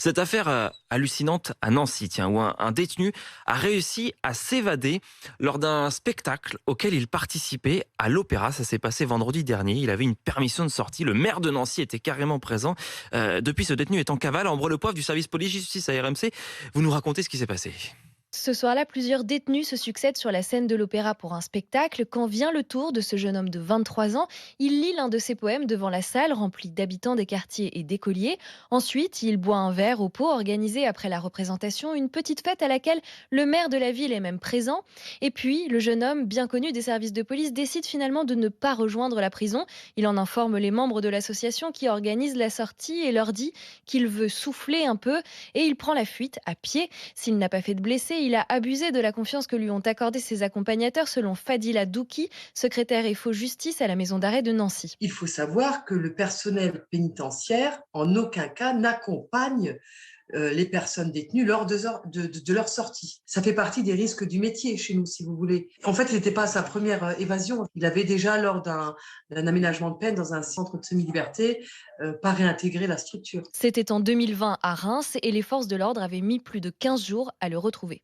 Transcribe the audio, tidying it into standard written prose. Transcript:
Cette affaire hallucinante à Nancy, tiens, où un détenu a réussi à s'évader lors d'un spectacle auquel il participait à l'Opéra. Ça s'est passé vendredi dernier. Il avait une permission de sortie. Le maire de Nancy était carrément présent. Depuis, ce détenu est en cavale à Ambre-le-Poivre du service police-justice à RMC. Vous nous racontez ce qui s'est passé. Ce soir-là, plusieurs détenus se succèdent sur la scène de l'Opéra pour un spectacle. Quand vient le tour de ce jeune homme de 23 ans, il lit l'un de ses poèmes devant la salle remplie d'habitants des quartiers et d'écoliers. Ensuite, il boit un verre au pot organisé après la représentation, une petite fête à laquelle le maire de la ville est même présent. Et puis, le jeune homme, bien connu des services de police, décide finalement de ne pas rejoindre la prison. Il en informe les membres de l'association qui organise la sortie et leur dit qu'il veut souffler un peu et il prend la fuite à pied. S'il n'a pas fait de blessés, il a abusé de la confiance que lui ont accordée ses accompagnateurs, selon Fadila Douki, secrétaire EFO Justice à la maison d'arrêt de Nancy. Il faut savoir que le personnel pénitentiaire, en aucun cas, n'accompagne les personnes détenues lors de leur sortie. Ça fait partie des risques du métier chez nous, si vous voulez. En fait, il n'était pas à sa première évasion. Il avait déjà, lors d'un aménagement de peine dans un centre de semi-liberté, pas réintégré la structure. C'était en 2020 à Reims et les forces de l'ordre avaient mis plus de 15 jours à le retrouver.